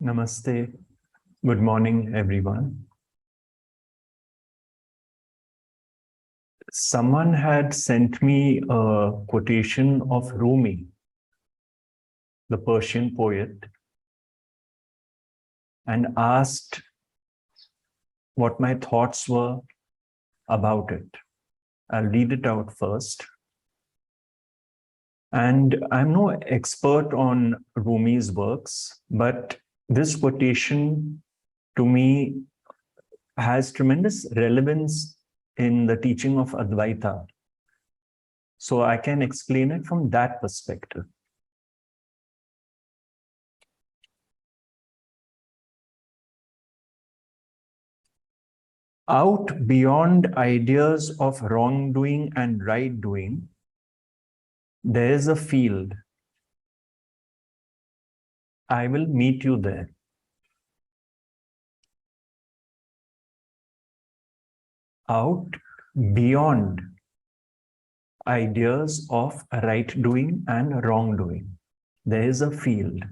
Namaste. Good morning, everyone. Someone had sent me a quotation of Rumi, the Persian poet, and asked what my thoughts were about it. I'll read it out first. And I'm no expert on Rumi's works, but this quotation to me has tremendous relevance in the teaching of Advaita. So I can explain it from that perspective. Out beyond ideas of wrongdoing and right doing, there is a field. I will meet you there. Out beyond ideas of right doing and wrongdoing, there is a field.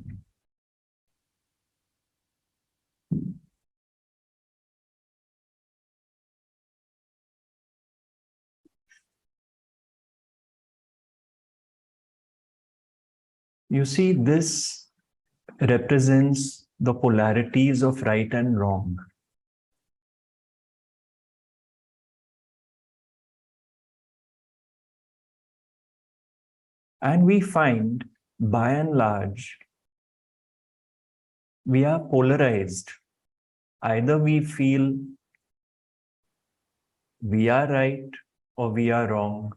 You see, this represents the polarities of right and wrong. And we find, by and large, we are polarized. Either we feel we are right or we are wrong.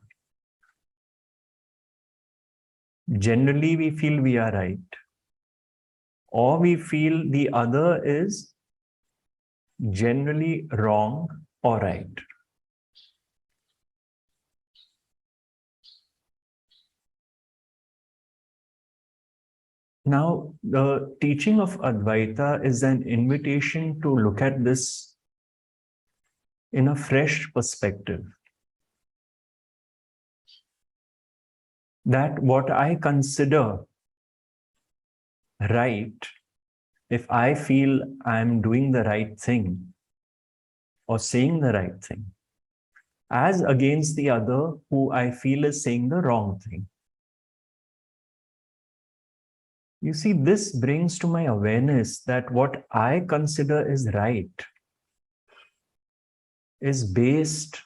Generally, we feel we are right, or we feel the other is generally wrong or right. Now, the teaching of Advaita is an invitation to look at this in a fresh perspective. That what I consider right, if I feel I'm doing the right thing or saying the right thing, as against the other who I feel is saying the wrong thing. You see, this brings to my awareness that what I consider is right is based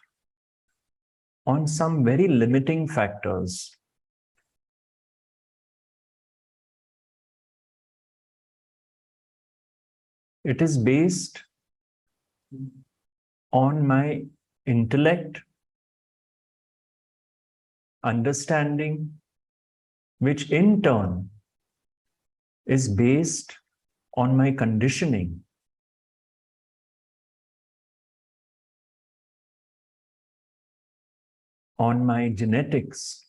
on some very limiting factors. It is based on my intellect, understanding, which in turn is based on my conditioning. On my genetics.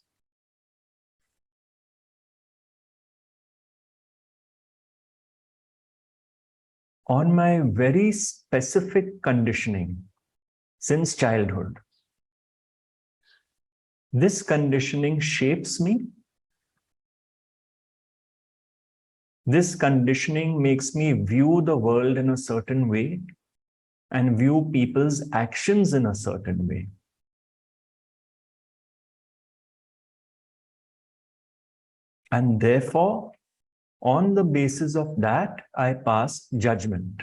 On my very specific conditioning since childhood. This conditioning shapes me. This conditioning makes me view the world in a certain way and view people's actions in a certain way. And therefore, on the basis of that, I pass judgment.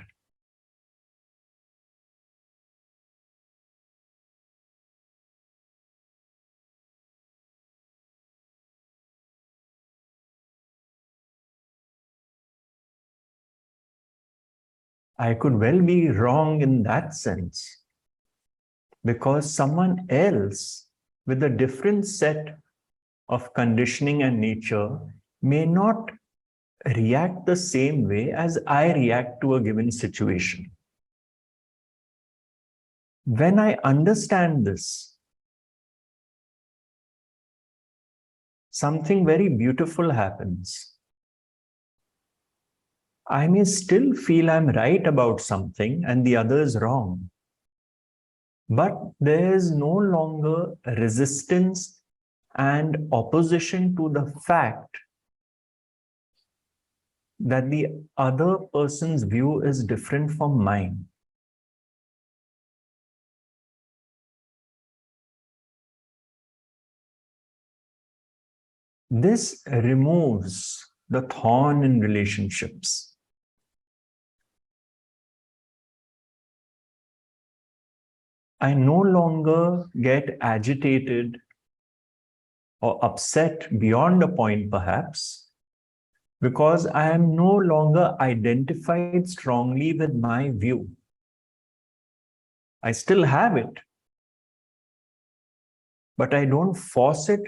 I could well be wrong in that sense, because someone else with a different set of conditioning and nature may not react the same way as I react to a given situation. When I understand this, something very beautiful happens. I may still feel I'm right about something and the other is wrong. But there is no longer resistance and opposition to the fact that the other person's view is different from mine. This removes the thorn in relationships. I no longer get agitated or upset beyond a point, perhaps, because I am no longer identified strongly with my view. I still have it, but I don't force it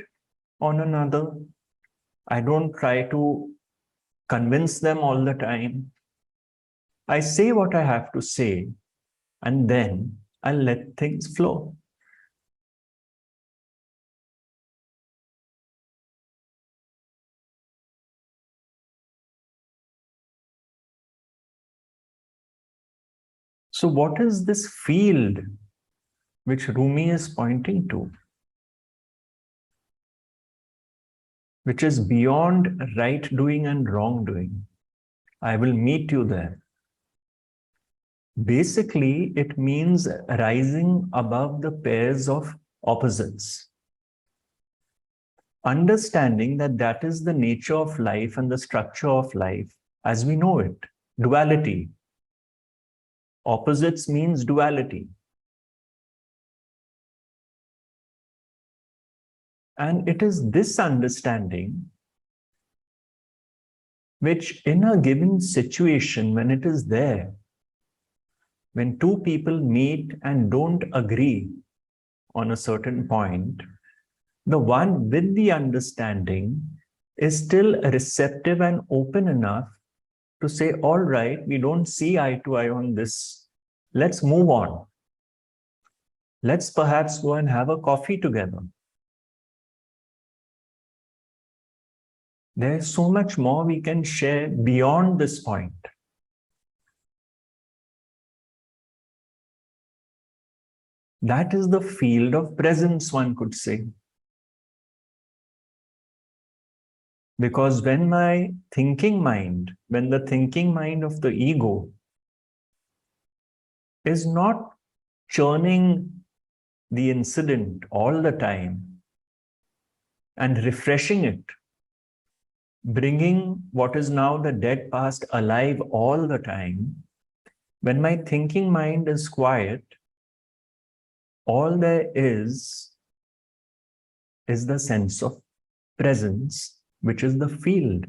on another. I don't try to convince them all the time. I say what I have to say, and then I let things flow. So what is this field which Rumi is pointing to, which is beyond right doing and wrongdoing? I will meet you there. Basically, it means rising above the pairs of opposites. Understanding that that is the nature of life and the structure of life as we know it. Duality. Opposites means duality. And it is this understanding which, in a given situation, when it is there, when two people meet and don't agree on a certain point, the one with the understanding is still receptive and open enough to say, all right, we don't see eye to eye on this. Let's move on. Let's perhaps go and have a coffee together. There's so much more we can share beyond this point. That is the field of presence, one could say. Because when my thinking mind, when the thinking mind of the ego is not churning the incident all the time and refreshing it, bringing what is now the dead past alive all the time, when my thinking mind is quiet, all there is the sense of presence, which is the field.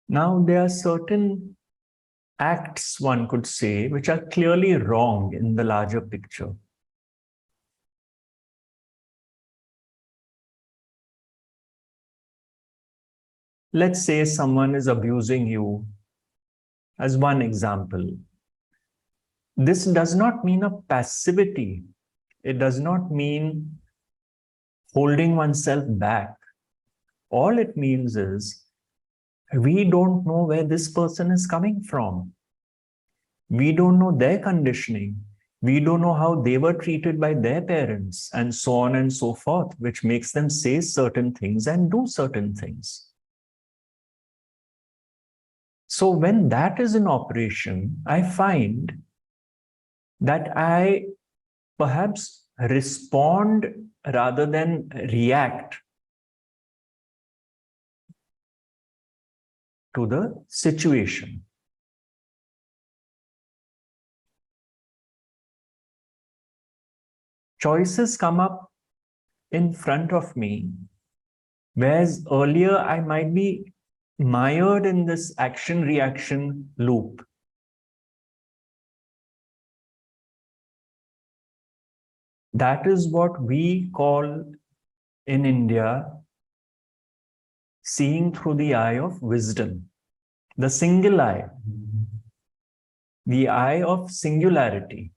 Now, there are certain acts, one could say, which are clearly wrong in the larger picture. Let's say someone is abusing you, as one example. This does not mean a passivity. It does not mean holding oneself back. All it means is we don't know where this person is coming from. We don't know their conditioning. We don't know how they were treated by their parents, and so on and so forth, which makes them say certain things and do certain things. So when that is in operation, I find that I perhaps respond rather than react to the situation. Choices come up in front of me, whereas earlier I might be mired in this action-reaction loop. That is what we call in India seeing through the eye of wisdom, the single eye, the eye of singularity.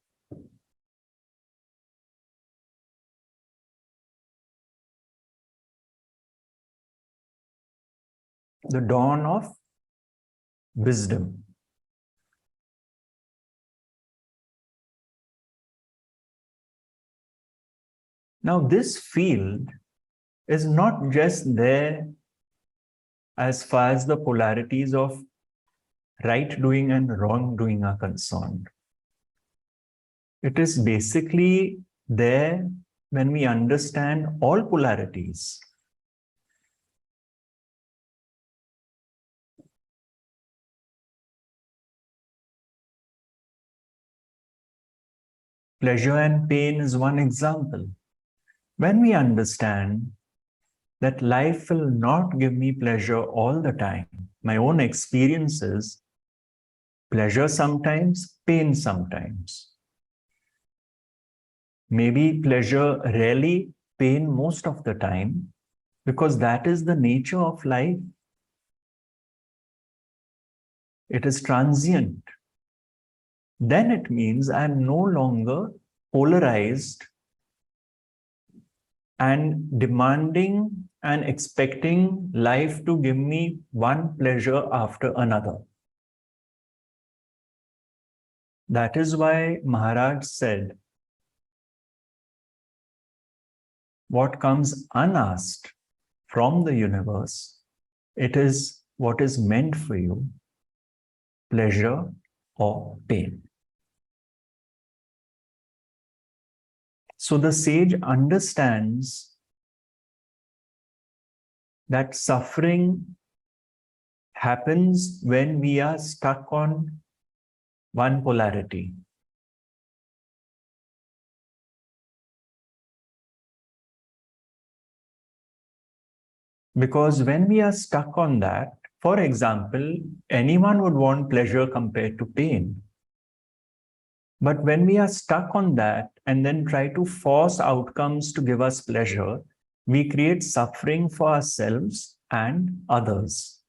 The dawn of wisdom. Now, this field is not just there as far as the polarities of right doing and wrongdoing are concerned. It is basically there when we understand all polarities. Pleasure and pain is one example. When we understand that life will not give me pleasure all the time, my own experiences, pleasure sometimes, pain sometimes. Maybe pleasure rarely, pain most of the time, because that is the nature of life. It is transient. Then it means I'm no longer polarized and demanding and expecting life to give me one pleasure after another. That is why Maharaj said, what comes unasked from the universe, it is what is meant for you, pleasure or pain. So the sage understands that suffering happens when we are stuck on one polarity. Because when we are stuck on that, for example, anyone would want pleasure compared to pain. But when we are stuck on that and then try to force outcomes to give us pleasure, we create suffering for ourselves and others.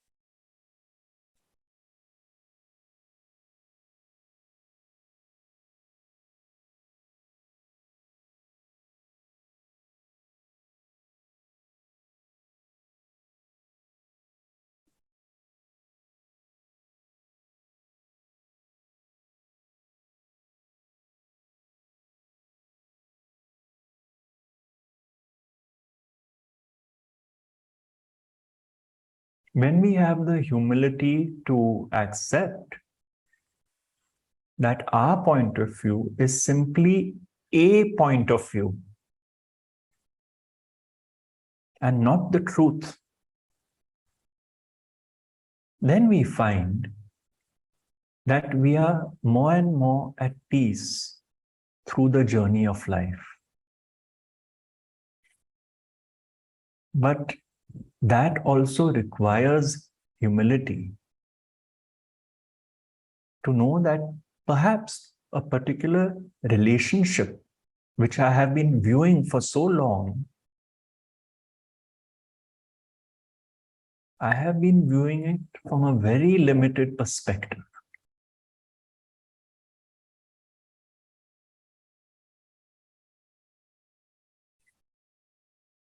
When we have the humility to accept that our point of view is simply a point of view and not the truth, then we find that we are more and more at peace through the journey of life. But that also requires humility to know that perhaps a particular relationship which I have been viewing for so long, I have been viewing it from a very limited perspective.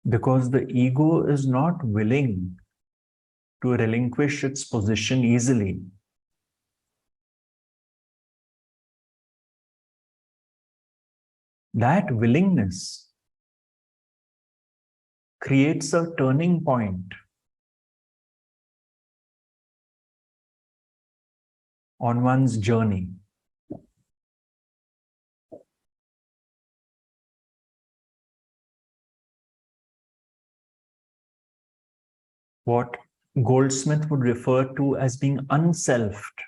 Because the ego is not willing to relinquish its position easily. That willingness creates a turning point on one's journey. What Goldsmith would refer to as being unselfed.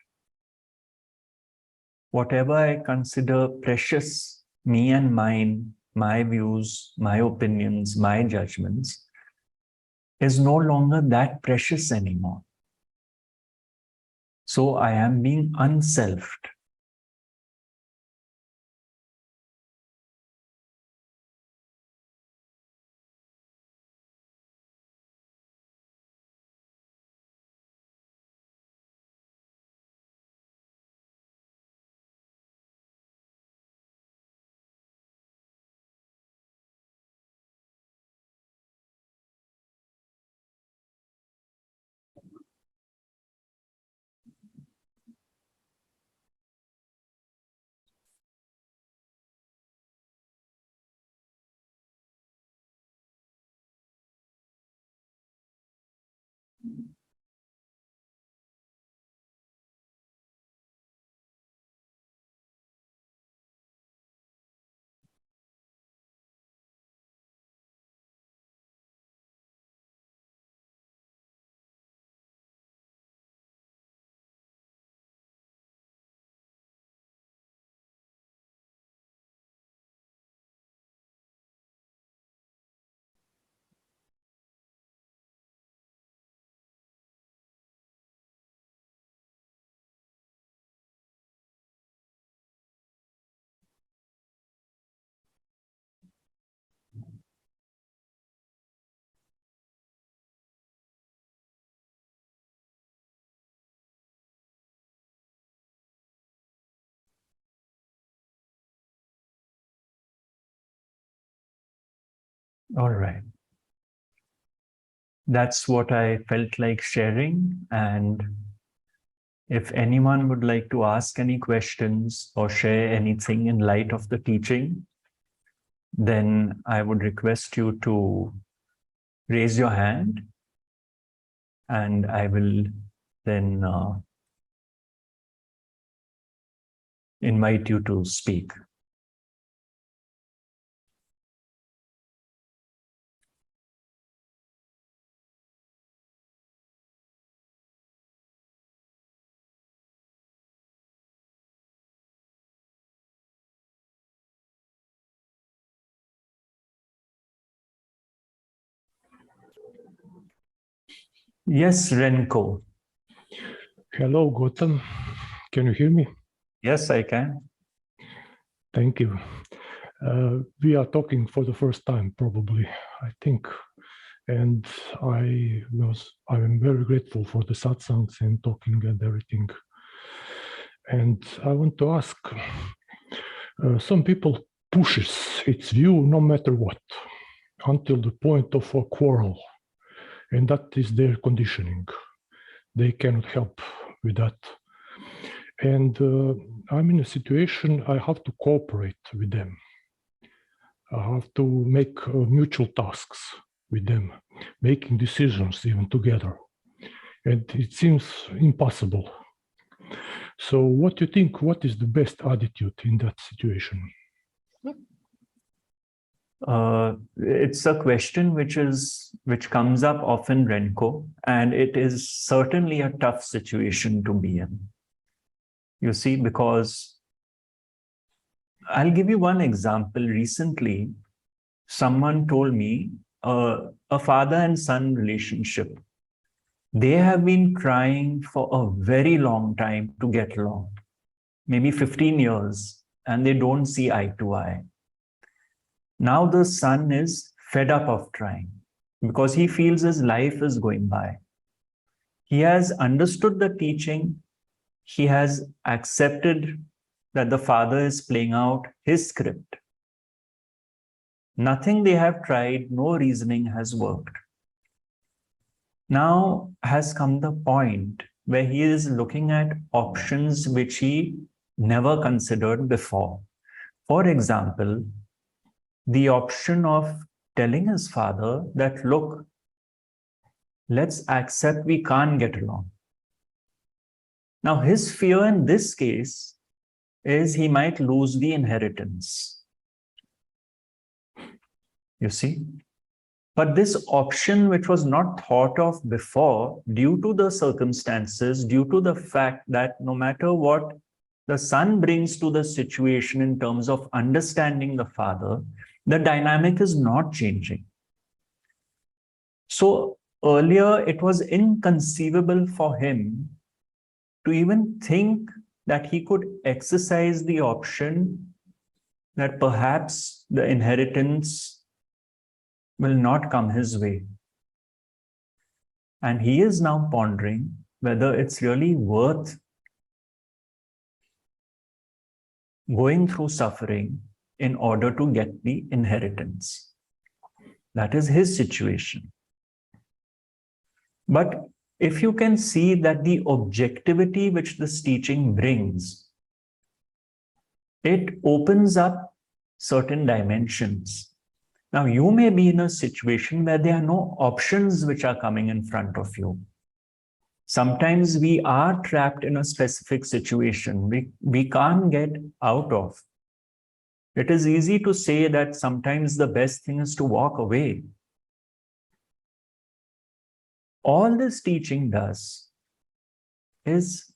Whatever I consider precious, me and mine, my views, my opinions, my judgments, is no longer that precious anymore. So I am being unselfed. All right. That's what I felt like sharing. And if anyone would like to ask any questions or share anything in light of the teaching, then I would request you to raise your hand, and I will then invite you to speak. Yes, Renko. Hello, Gautam. Can you hear me? Yes, I can. Thank you. We are talking for the first time, probably, I think. And I'm very grateful for the satsangs and talking and everything. And I want to ask, some people pushes its view no matter what, until the point of a quarrel. And that is their conditioning. They cannot help with that. And I'm in a situation I have to cooperate with them. I have to make mutual tasks with them, making decisions even together. And it seems impossible. So what do you think, what is the best attitude in that situation? It's a question which comes up often, Renko, and it is certainly a tough situation to be in. You see, because I'll give you one example. Recently, someone told me a father and son relationship. They have been trying for a very long time to get along, maybe 15 years, and they don't see eye to eye. Now the son is fed up of trying because he feels his life is going by. He has understood the teaching. He has accepted that the father is playing out his script. Nothing they have tried, no reasoning has worked. Now has come the point where he is looking at options which he never considered before. For example, the option of telling his father that, look, let's accept we can't get along. Now, his fear in this case is he might lose the inheritance. You see? But this option, which was not thought of before, due to the circumstances, due to the fact that no matter what the son brings to the situation in terms of understanding the father, the dynamic is not changing. So earlier, it was inconceivable for him to even think that he could exercise the option that perhaps the inheritance will not come his way. And he is now pondering whether it's really worth going through suffering in order to get the inheritance. That is his situation. But if you can see that the objectivity which this teaching brings, it opens up certain dimensions. Now, you may be in a situation where there are no options which are coming in front of you. Sometimes we are trapped in a specific situation we can't get out of. It is easy to say that sometimes the best thing is to walk away. All this teaching does is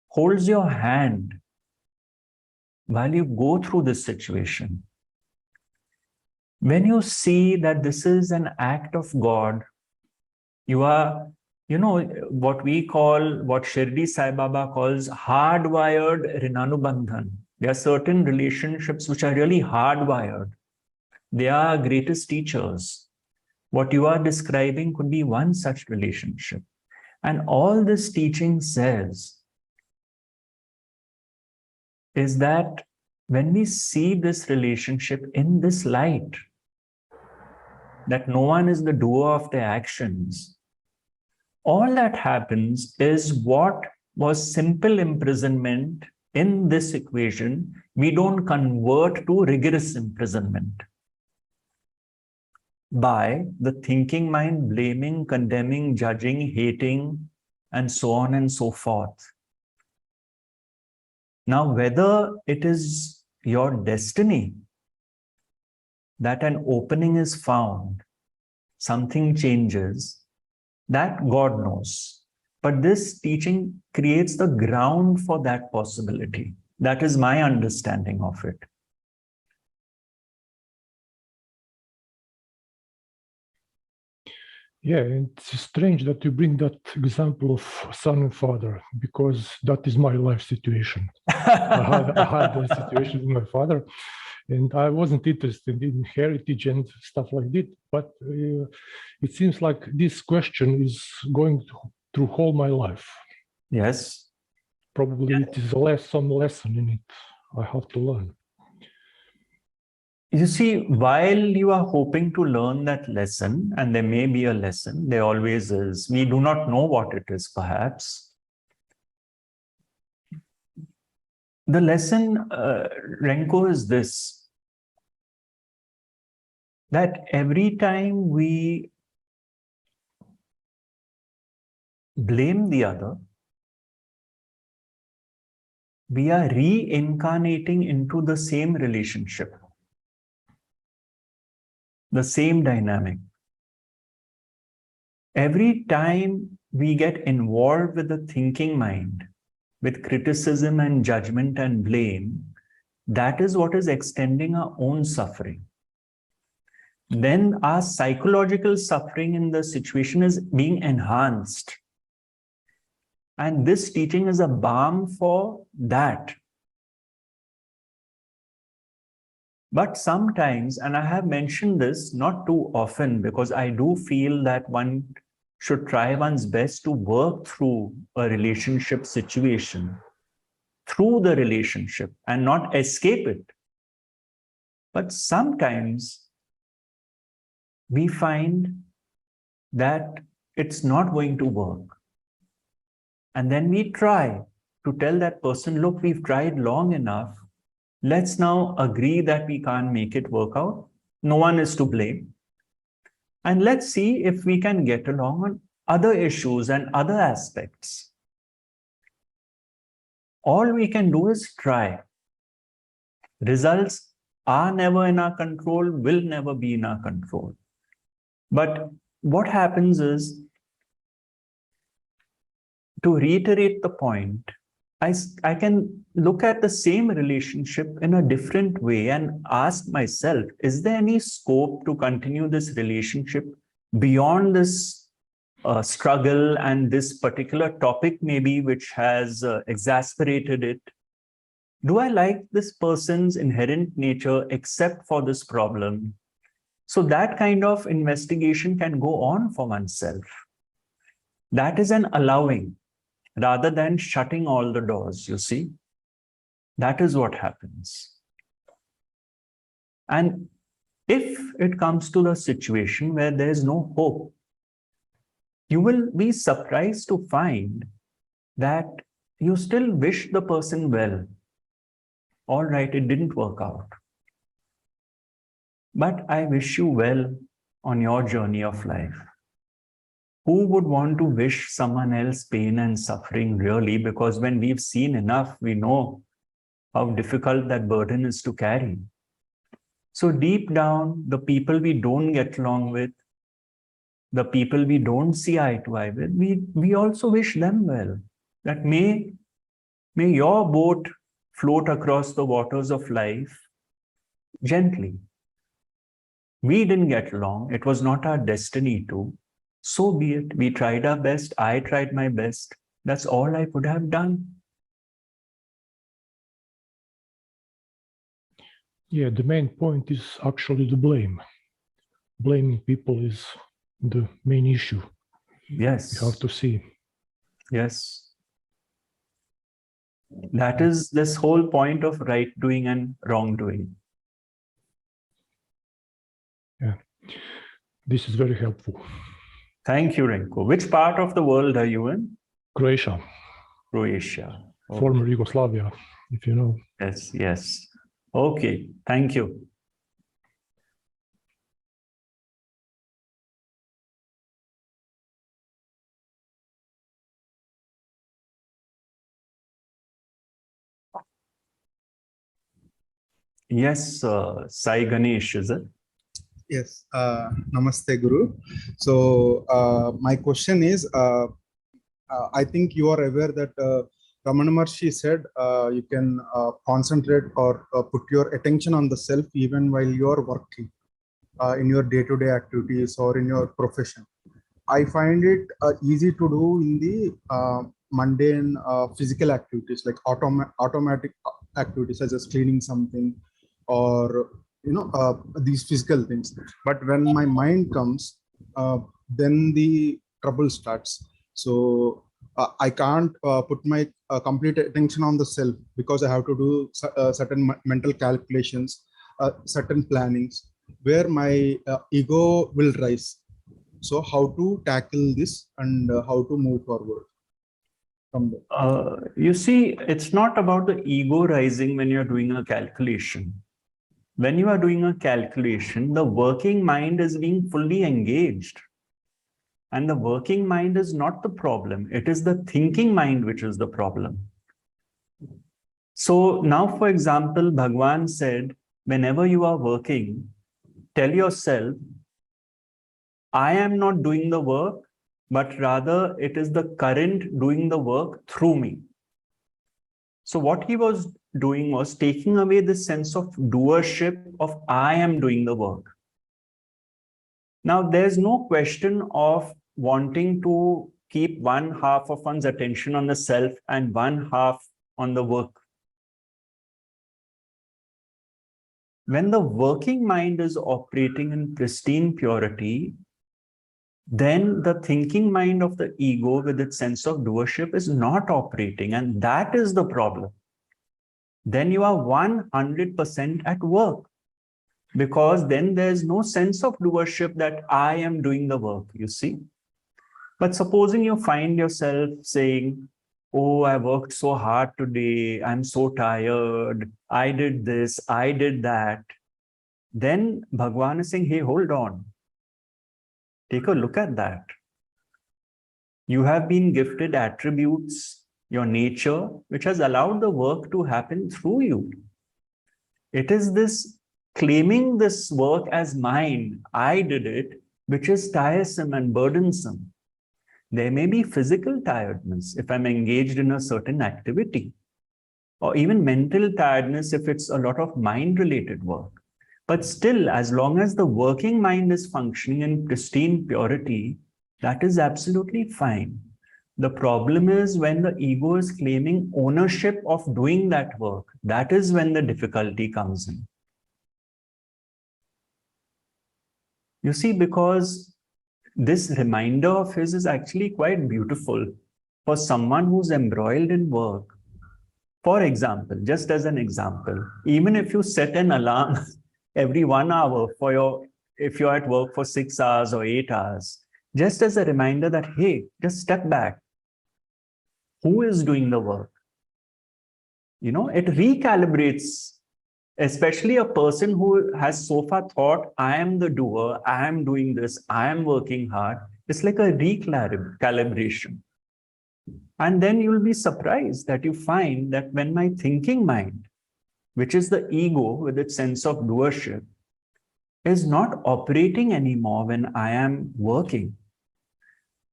holds your hand while you go through this situation. When you see that this is an act of God, you are, what we call, what Shirdi Sai Baba calls hardwired Rinanubandhan. There are certain relationships which are really hardwired. They are greatest teachers. What you are describing could be one such relationship. And all this teaching says is that when we see this relationship in this light, that no one is the doer of their actions, all that happens is what was simple imprisonment in this equation, we don't convert to rigorous imprisonment by the thinking mind blaming, condemning, judging, hating, and so on and so forth. Now, whether it is your destiny that an opening is found, something changes, that God knows. But this teaching creates the ground for that possibility. That is my understanding of it. Yeah, and it's strange that you bring that example of son and father, because that is my life situation. I had a situation with my father, and I wasn't interested in heritage and stuff like that. But it seems like this question is going through whole my life. Yes. Probably it is some lesson in it I have to learn. You see, while you are hoping to learn that lesson, and there may be a lesson, there always is, we do not know what it is, perhaps. The lesson, Renko, is this, that every time we blame the other, we are reincarnating into the same relationship, the same dynamic. Every time we get involved with the thinking mind, with criticism and judgment and blame, that is what is extending our own suffering. Then our psychological suffering in the situation is being enhanced. And this teaching is a balm for that. But sometimes, and I have mentioned this not too often, because I do feel that one should try one's best to work through a relationship situation, through the relationship, and not escape it. But sometimes we find that it's not going to work. And then we try to tell that person, look, we've tried long enough. Let's now agree that we can't make it work out. No one is to blame. And let's see if we can get along on other issues and other aspects. All we can do is try. Results are never in our control, will never be in our control. But what happens is, to reiterate the point, I can look at the same relationship in a different way and ask myself, is there any scope to continue this relationship beyond this struggle and this particular topic maybe which has exasperated it? Do I like this person's inherent nature except for this problem? So that kind of investigation can go on for oneself. That is an allowing, rather than shutting all the doors, you see. That is what happens. And if it comes to the situation where there is no hope, you will be surprised to find that you still wish the person well. All right, it didn't work out. But I wish you well on your journey of life. who would want to wish someone else pain and suffering really? Because when we've seen enough, we know how difficult that burden is to carry. So deep down, the people we don't get along with, the people we don't see eye to eye with, we also wish them well. That may your boat float across the waters of life gently. We didn't get along. It was not our destiny to. So be it. We tried our best. I tried my best. That's all I could have done. Yeah, the main point is actually the blame. Blaming people is the main issue. Yes. You have to see. Yes. That is this whole point of right doing and wrongdoing. Yeah, this is very helpful. Thank you, Renko. Which part of the world are you in? Croatia. Croatia. Okay. Former Yugoslavia, if you know. Yes, yes. Okay, thank you. Yes, Sai Ganesh, is it? Yes, Namaste Guru. So my question is, I think you are aware that Ramana Maharshi said you can concentrate or put your attention on the self even while you are working in your day-to-day activities or in your profession. I find it easy to do in the mundane physical activities like automatic activities such as cleaning something or these physical things. But when my mind comes, then the trouble starts. So I can't put my complete attention on the self because I have to do certain mental calculations, certain plannings where my ego will rise. So how to tackle this and how to move forward from there? You see, it's not about the ego rising when you're doing a calculation. When you are doing a calculation, the working mind is being fully engaged. And the working mind is not the problem. It is the thinking mind which is the problem. So now, for example, Bhagwan said, whenever you are working, tell yourself, I am not doing the work, but rather it is the current doing the work through me. So what he was doing was taking away the sense of doership of I am doing the work. Now, there's no question of wanting to keep one half of one's attention on the self and one half on the work. When the working mind is operating in pristine purity, then the thinking mind of the ego with its sense of doership is not operating, and that is the problem. Then you are 100% at work, because then there's no sense of doership that I am doing the work, you see. But supposing you find yourself saying, oh, I worked so hard today, I'm so tired, I did this, I did that. Then Bhagwan is saying, hey, hold on. Take a look at that. You have been gifted attributes, your nature, which has allowed the work to happen through you. It is this claiming this work as mine, I did it, which is tiresome and burdensome. There may be physical tiredness if I'm engaged in a certain activity, or even mental tiredness if it's a lot of mind-related work. But still, as long as the working mind is functioning in pristine purity, that is absolutely fine. The problem is when the ego is claiming ownership of doing that work. That is when the difficulty comes in. You see, because this reminder of his is actually quite beautiful for someone who's embroiled in work. For example, just as an example, even if you set an alarm every 1 hour for if you're at work for 6 hours or 8 hours, just as a reminder that, hey, just step back. Who is doing the work? You know, it recalibrates, especially a person who has so far thought, I am the doer, I am doing this, I am working hard. It's like a recalibration. And then you'll be surprised that you find that when my thinking mind, which is the ego with its sense of doership, is not operating anymore when I am working,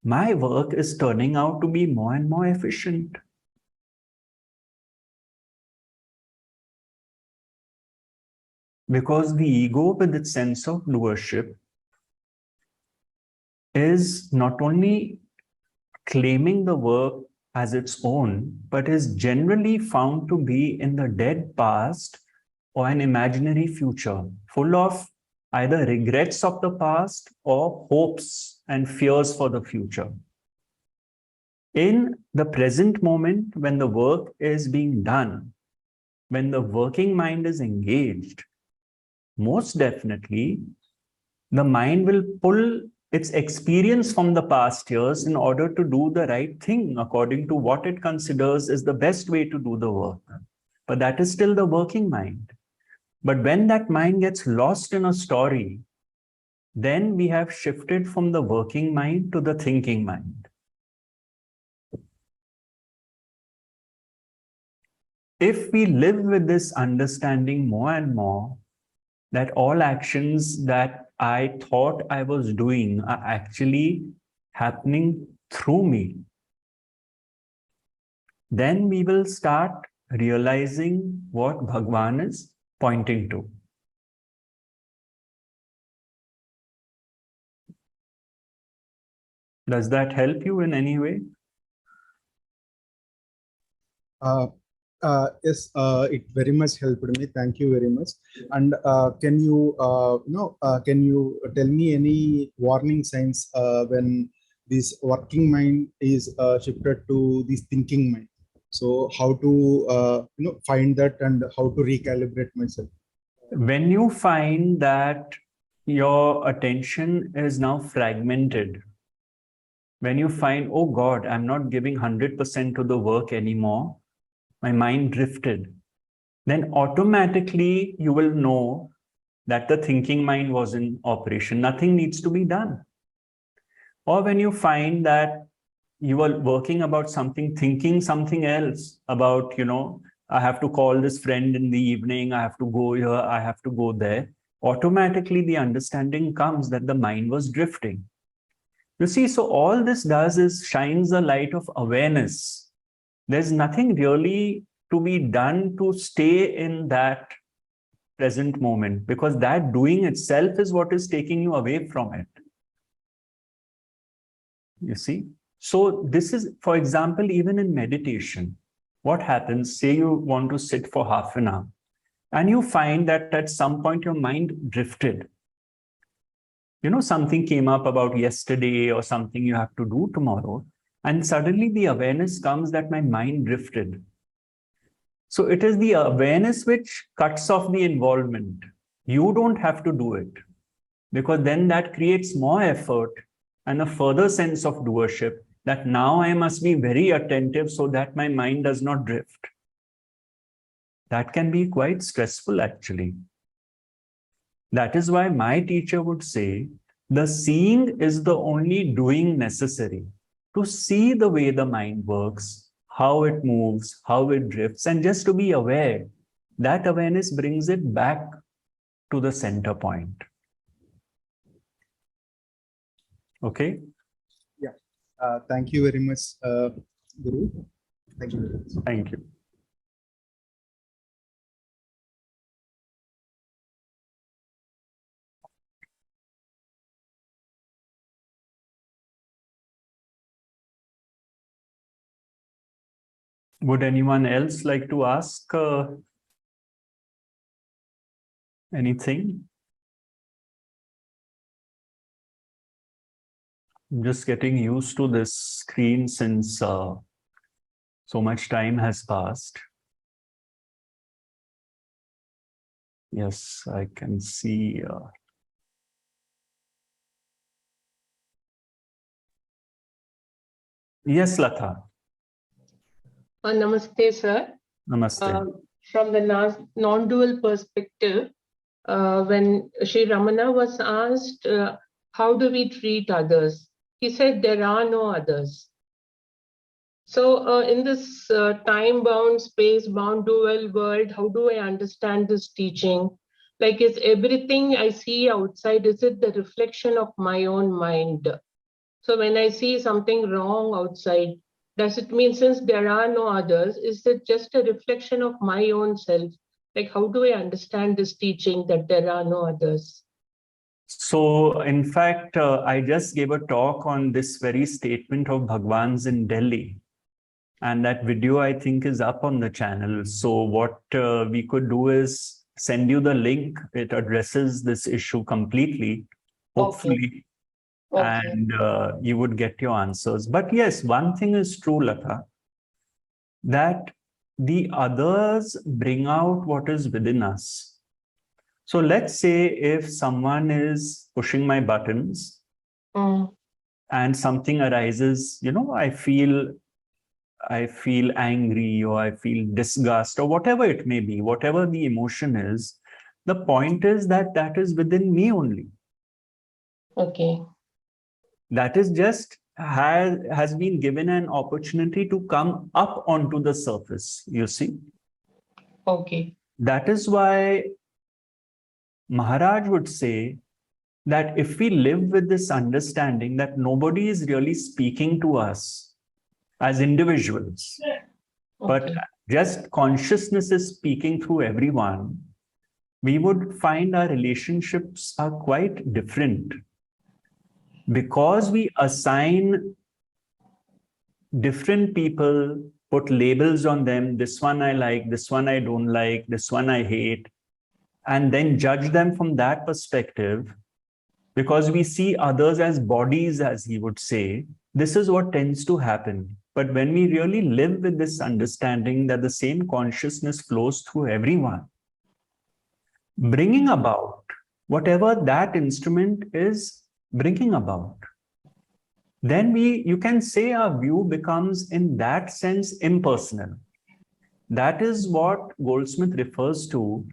my work is turning out to be more and more efficient. Because the ego with its sense of doership is not only claiming the work as its own, but is generally found to be in the dead past or an imaginary future, full of either regrets of the past or hopes and fears for the future. In the present moment, when the work is being done, when the working mind is engaged, most definitely, the mind will pull its experience from the past years in order to do the right thing according to what it considers is the best way to do the work. But that is still the working mind. But when that mind gets lost in a story, then we have shifted from the working mind to the thinking mind. If we live with this understanding more and more, that all actions that I thought I was doing are actually happening through me, then we will start realizing what Bhagwan is pointing to. Does that help you in any way? Yes, it very much helped me. Thank you very much. And can you tell me any warning signs when this working mind is shifted to this thinking mind? So how to find that and how to recalibrate myself? When you find that your attention is now fragmented, when you find, oh God, I'm not giving 100% to the work anymore, my mind drifted, then automatically you will know that the thinking mind was in operation. Nothing needs to be done. Or when you find that you are working about something, thinking something else about, I have to call this friend in the evening, I have to go here, I have to go there, automatically the understanding comes that the mind was drifting. You see, so all this does is shines a light of awareness. There's nothing really to be done to stay in that present moment, because that doing itself is what is taking you away from it. You see? So this is, for example, even in meditation, what happens, say you want to sit for half an hour, and you find that at some point your mind drifted. Something came up about yesterday or something you have to do tomorrow, and suddenly the awareness comes that my mind drifted. So it is the awareness which cuts off the involvement. You don't have to do it, because then that creates more effort and a further sense of doership that now I must be very attentive so that my mind does not drift. That can be quite stressful, actually. That is why my teacher would say, the seeing is the only doing necessary to see the way the mind works, how it moves, how it drifts, and just to be aware. That awareness brings it back to the center point. Okay? Yeah. Thank you very much, Guru. Thank you very much. Thank you. Would anyone else like to ask anything? I'm just getting used to this screen since so much time has passed. Yes, I can see. Yes, Latha. Namaste, sir. Namaste. From the non-dual perspective, when Sri Ramana was asked, how do we treat others? he said there are no others. So in this time-bound, space-bound dual world, how do I understand this teaching? Like, is everything I see outside, is it the reflection of my own mind? So when I see something wrong outside, does it mean since there are no others, is it just a reflection of my own self? Like, how do I understand this teaching that there are no others? So, in fact, I just gave a talk on this very statement of Bhagwan's in Delhi. And that video, I think, is up on the channel. So what we could do is send you the link. It addresses this issue completely, hopefully. Okay. And you would get your answers. But yes, one thing is true, Latha, that the others bring out what is within us. So let's say if someone is pushing my buttons and something arises, you know, I feel angry, or I feel disgust, or whatever it may be, whatever the emotion is, the point is that that is within me only. Okay. That is just has been given an opportunity to come up onto the surface, you see. Okay. That is why Maharaj would say that if we live with this understanding that nobody is really speaking to us as individuals, but just consciousness is speaking through everyone, we would find our relationships are quite different. Because we assign different people, put labels on them, this one I like, this one I don't like, this one I hate, and then judge them from that perspective, because we see others as bodies, as he would say, this is what tends to happen. But when we really live with this understanding that the same consciousness flows through everyone, bringing about whatever that instrument is bringing about, then you can say our view becomes in that sense impersonal. That is what Goldsmith refers to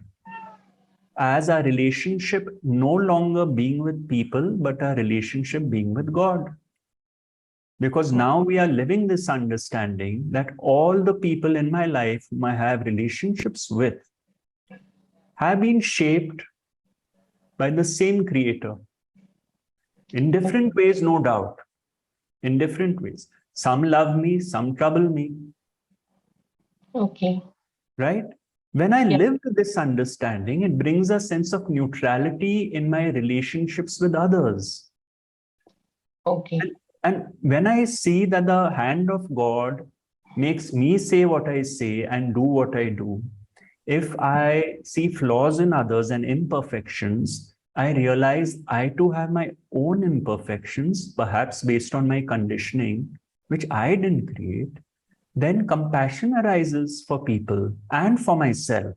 as our relationship no longer being with people, but our relationship being with God. Because now we are living this understanding that all the people in my life whom I have relationships with have been shaped by the same creator. In different ways, no doubt. In different ways. Some love me, some trouble me. Okay. Right? When I live with this understanding, it brings a sense of neutrality in my relationships with others. Okay. And when I see that the hand of God makes me say what I say and do what I do, if I see flaws in others and imperfections, I realize I too have my own imperfections, perhaps based on my conditioning, which I didn't create. Then compassion arises for people and for myself.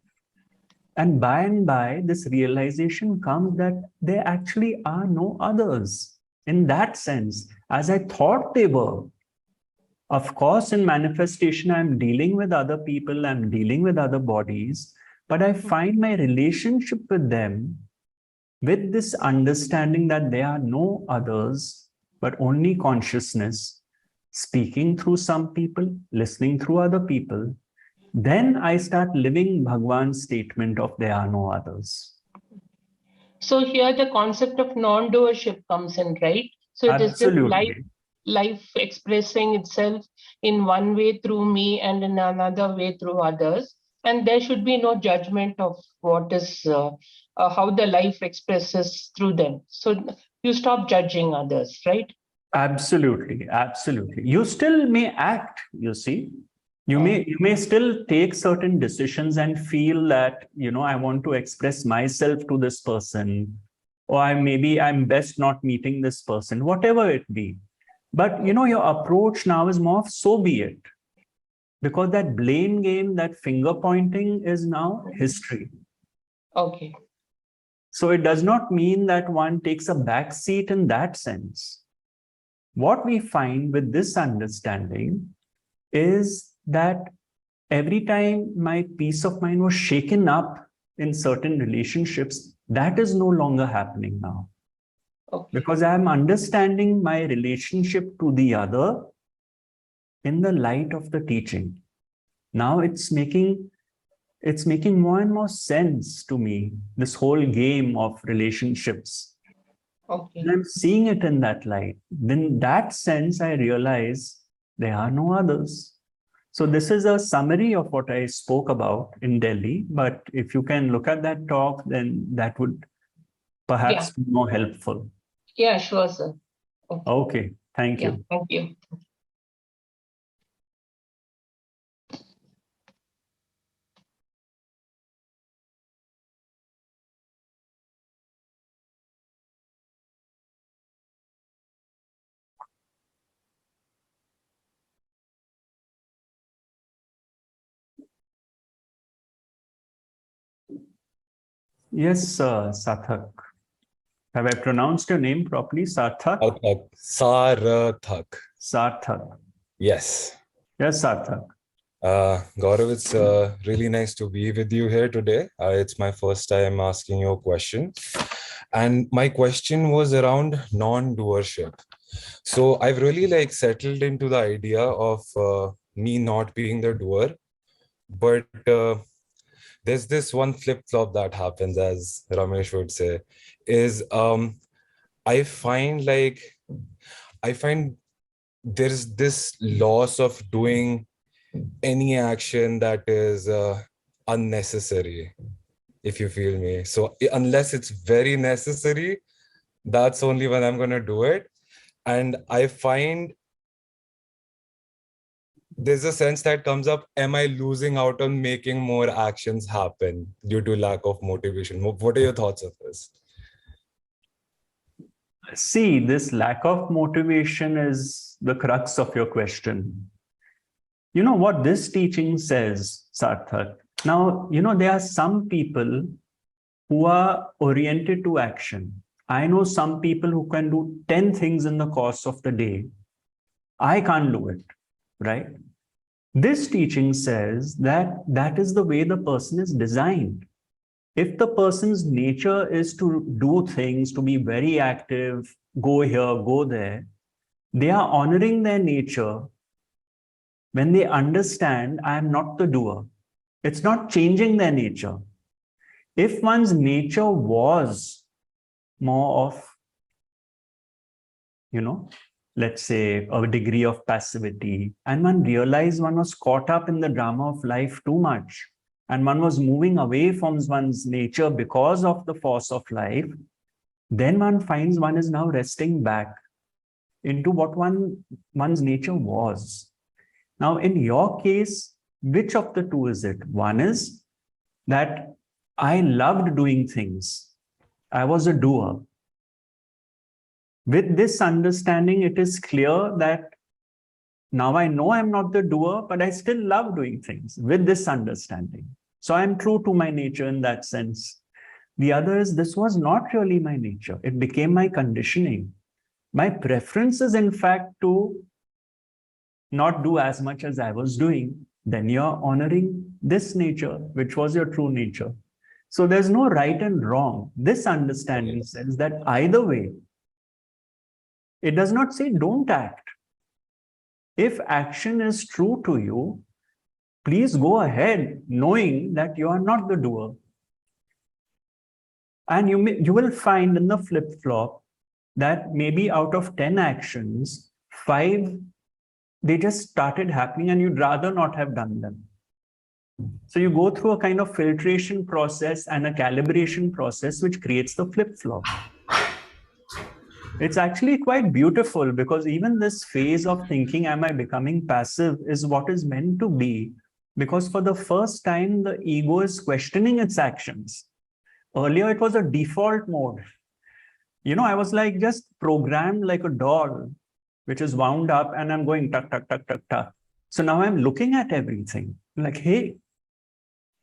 And by, this realization comes that there actually are no others. In that sense, as I thought they were. Of course, in manifestation, I'm dealing with other people, I'm dealing with other bodies, but I find my relationship with them with this understanding that there are no others, but only consciousness, speaking through some people, listening through other people, then I start living Bhagwan's statement of there are no others. So here the concept of non-doership comes in, right? So it is just life expressing itself in one way through me and in another way through others. And there should be no judgment of what is, how the life expresses through them. So you stop judging others, right? Absolutely, absolutely. You still may act, you see. You may still take certain decisions and feel that, you know, I want to express myself to this person, or maybe I'm best not meeting this person, whatever it be. But, you know, your approach now is more of so be it. Because that blame game, that finger pointing is now history. Okay. So it does not mean that one takes a back seat in that sense. What we find with this understanding is that every time my peace of mind was shaken up in certain relationships, that is no longer happening now. Okay. Because I'm understanding my relationship to the other in the light of the teaching. Now it's making more and more sense to me, this whole game of relationships. Okay. And I'm seeing it in that light. In that sense, I realize there are no others. So this is a summary of what I spoke about in Delhi. But if you can look at that talk, then that would perhaps be more helpful. Yeah, sure, sir. Okay, thank you. Thank you. Yes, Sarthak. Have I pronounced your name properly? Sarthak? Sarthak. Sarthak. Yes. Yes, Sarthak. Gaurav, it's really nice to be with you here today. It's my first time asking you a question. And my question was around non-doership. So I've really settled into the idea of me not being the doer. But there's this one flip-flop that happens, as Ramesh would say, is I find there's this loss of doing any action that is unnecessary, if you feel me. So unless it's very necessary, that's only when I'm going to do it. And I find there's a sense that comes up, am I losing out on making more actions happen due to lack of motivation? What are your thoughts of this? See, this lack of motivation is the crux of your question. You know what this teaching says, Sarthak? Now, there are some people who are oriented to action. I know some people who can do 10 things in the course of the day. I can't do it, right? This teaching says that that is the way the person is designed. If the person's nature is to do things, to be very active, go here, go there, they are honoring their nature when they understand I am not the doer. It's not changing their nature. If one's nature was more of, let's say a degree of passivity, and one realized one was caught up in the drama of life too much, and one was moving away from one's nature because of the force of life, then one finds one is now resting back into what one's nature was. Now, in your case, which of the two is it? One is that I loved doing things. I was a doer. With this understanding, it is clear that now I know I'm not the doer, but I still love doing things with this understanding. So I'm true to my nature in that sense. The other is this was not really my nature. It became my conditioning. My preference is, in fact, to not do as much as I was doing. Then you're honoring this nature, which was your true nature. So there's no right and wrong. This understanding says that either way, it does not say don't act. If action is true to you, please go ahead knowing that you are not the doer. And you will find in the flip-flop that maybe out of 10 actions, 5, they just started happening and you'd rather not have done them. So you go through a kind of filtration process and a calibration process which creates the flip-flop. It's actually quite beautiful because even this phase of thinking, am I becoming passive, is what is meant to be. Because for the first time, the ego is questioning its actions. Earlier, it was a default mode. I was like just programmed like a doll, which is wound up and I'm going tuck, tuck, tuck, tuck, tuck. So now I'm looking at everything like, hey,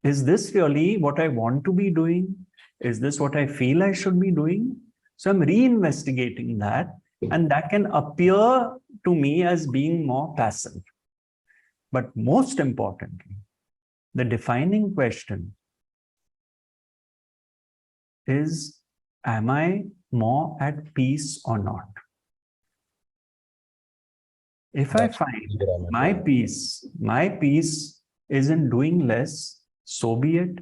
is this really what I want to be doing? Is this what I feel I should be doing? So I'm reinvestigating that, and that can appear to me as being more passive. But most importantly, the defining question is, am I more at peace or not? If I find my peace isn't doing less, so be it.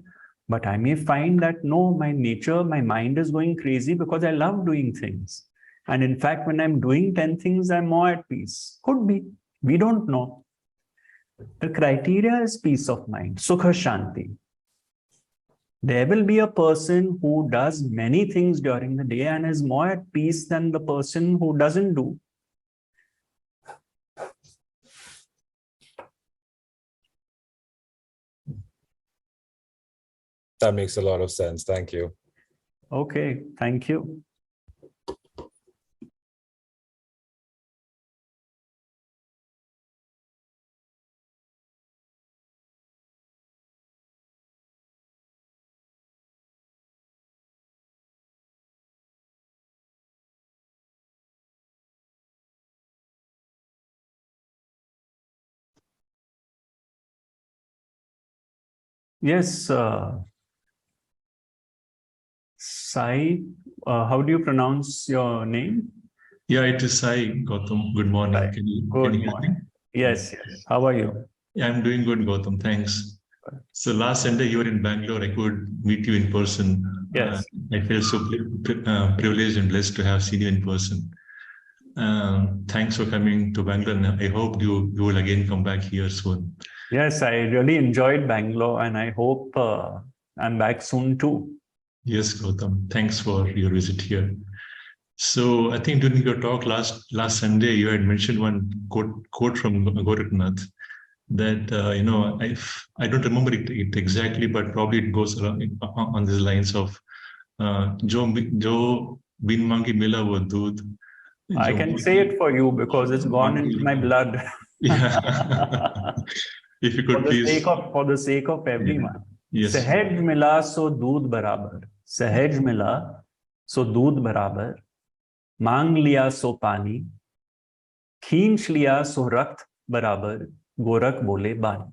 But I may find that no, my nature, my mind is going crazy because I love doing things. And in fact, when I'm doing 10 things, I'm more at peace. Could be. We don't know. The criteria is peace of mind, sukha shanti. There will be a person who does many things during the day and is more at peace than the person who doesn't do. That makes a lot of sense. Thank you. Okay, thank you. Yes, Sai, how do you pronounce your name? Yeah, it is Sai, Gautam. Good morning. Sai. Can you Good hear me? morning. Yes, yes. How are you? Yeah, I'm doing good, Gautam. Thanks. So last Sunday you were in Bangalore. I could meet you in person. Yes. I feel so privileged and blessed to have seen you in person. Thanks for coming to Bangalore. And I hope you will again come back here soon. Yes, I really enjoyed Bangalore and I hope I'm back soon too. Yes, Gautam. Thanks for your visit here. So I think during your talk last Sunday, you had mentioned one quote from Gorakhnath that, I don't remember it exactly, but probably it goes on these lines of Jo bin mangi mila wo doodh. I can say it for you because it's gone into my blood. Yeah. If you could please. For the sake of everyone. Yes. Sahaj mila so doodh barabar. Sahaj mila so doodh barabar. Mang liya so pani. Kheench liya so rakt barabar. Gorakh bole bani.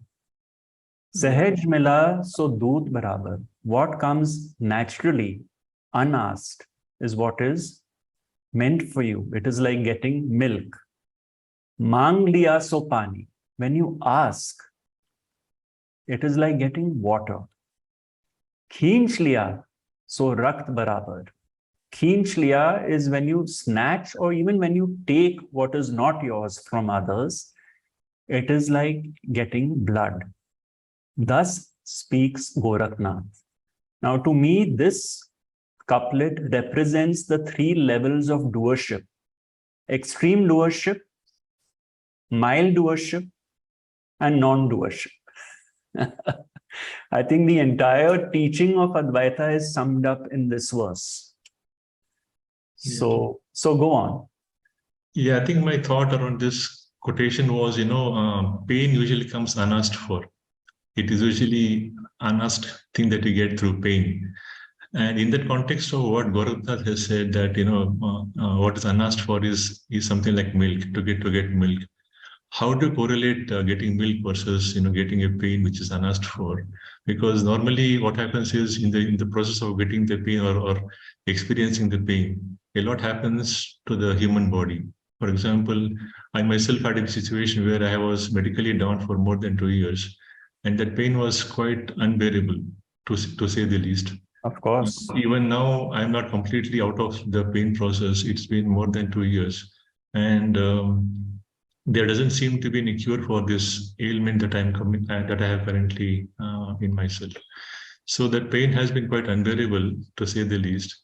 Sahaj mila so doodh barabar. What comes naturally, unasked, is what is meant for you. It is like getting milk. Mang liya so pani. When you ask, it is like getting water. Kheench liya so rakt barabar. Kheench liya is when you snatch or even when you take what is not yours from others. It is like getting blood. Thus speaks Gorakhnath. Now, to me, this couplet represents the 3 levels of doership: extreme doership, mild doership, and non-doership. I think the entire teaching of Advaita is summed up in this verse. So go on. Yeah, I think my thought around this quotation was, pain usually comes unasked for. It is usually unasked thing that you get through pain. And in that context of what Gorakhnath has said, that what is unasked for is something like milk, to get milk. How to correlate getting milk versus getting a pain which is unasked for? Because normally what happens is in the process of getting the pain or experiencing the pain, a lot happens to the human body. For example, I myself had a situation where I was medically down for more than 2 years, and that pain was quite unbearable, to say the least. Of course. Even now, I'm not completely out of the pain process. It's been more than 2 years, and there doesn't seem to be any cure for this ailment that that I have currently in myself. So that pain has been quite unbearable, to say the least.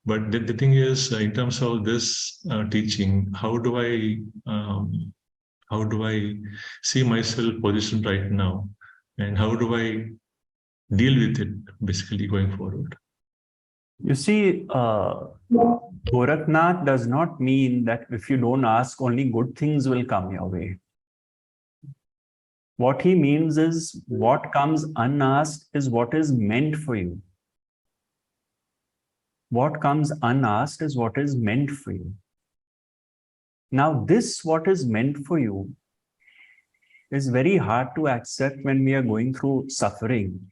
But the thing is, in terms of this teaching, how do I see myself positioned right now, and how do I deal with it, basically going forward? You see, Gorakhnath does not mean that if you don't ask, only good things will come your way. What he means is what comes unasked is what is meant for you. What comes unasked is what is meant for you. Now, this what is meant for you is very hard to accept when we are going through suffering.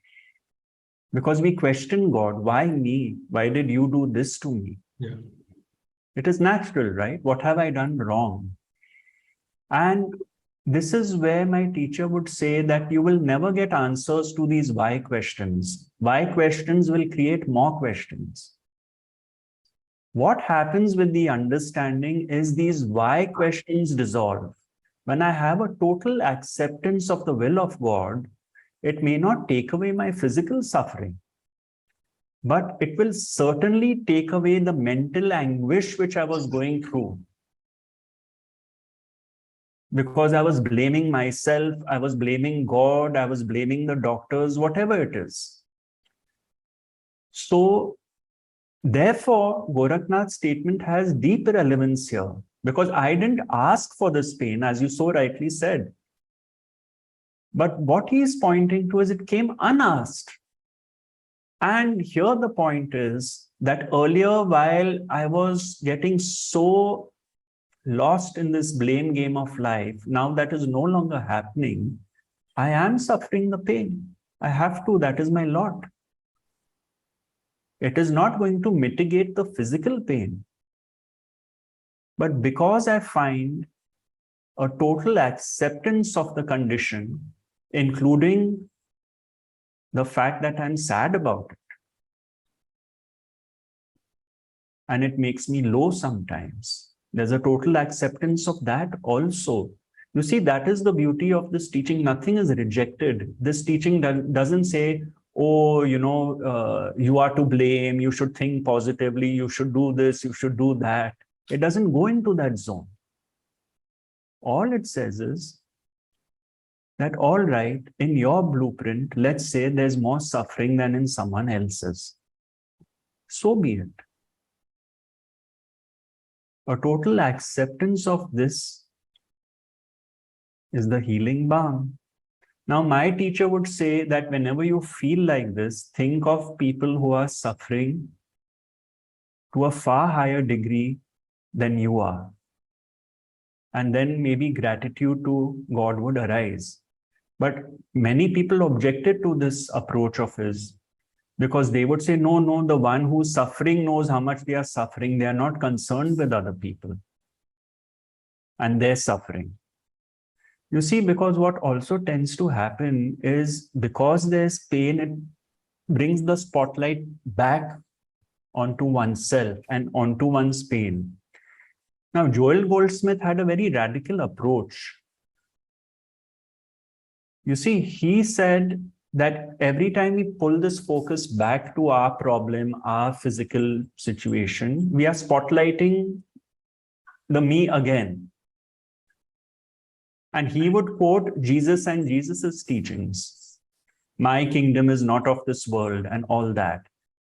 Because we question God, why me? Why did you do this to me? Yeah. It is natural, right? What have I done wrong? And this is where my teacher would say that you will never get answers to these why questions. Why questions will create more questions. What happens with the understanding is these why questions dissolve. When I have a total acceptance of the will of God, it may not take away my physical suffering, but it will certainly take away the mental anguish which I was going through. Because I was blaming myself, I was blaming God, I was blaming the doctors, whatever it is. So, therefore, Gorakhnath's statement has deep relevance here, because I didn't ask for this pain, as you so rightly said. But what he is pointing to is it came unasked. And here the point is that earlier, while I was getting so lost in this blame game of life, now that is no longer happening, I am suffering the pain. I have to, that is my lot. It is not going to mitigate the physical pain. But because I find a total acceptance of the condition, including the fact that I'm sad about it, and it makes me low sometimes, there's a total acceptance of that also. You see, that is the beauty of this teaching. Nothing is rejected. This teaching doesn't say, oh, you are to blame, you should think positively, you should do this, you should do that. It doesn't go into that zone. All it says is that, all right, in your blueprint, let's say there's more suffering than in someone else's. So be it. A total acceptance of this is the healing balm. Now, my teacher would say that whenever you feel like this, think of people who are suffering to a far higher degree than you are. And then maybe gratitude to God would arise. But many people objected to this approach of his, because they would say, no, the one who's suffering knows how much they are suffering. They are not concerned with other people and their suffering. You see, because what also tends to happen is, because there's pain, it brings the spotlight back onto oneself and onto one's pain. Now, Joel Goldsmith had a very radical approach. You see, he said that every time we pull this focus back to our problem, our physical situation, we are spotlighting the me again. And he would quote Jesus and Jesus's teachings. My kingdom is not of this world and all that.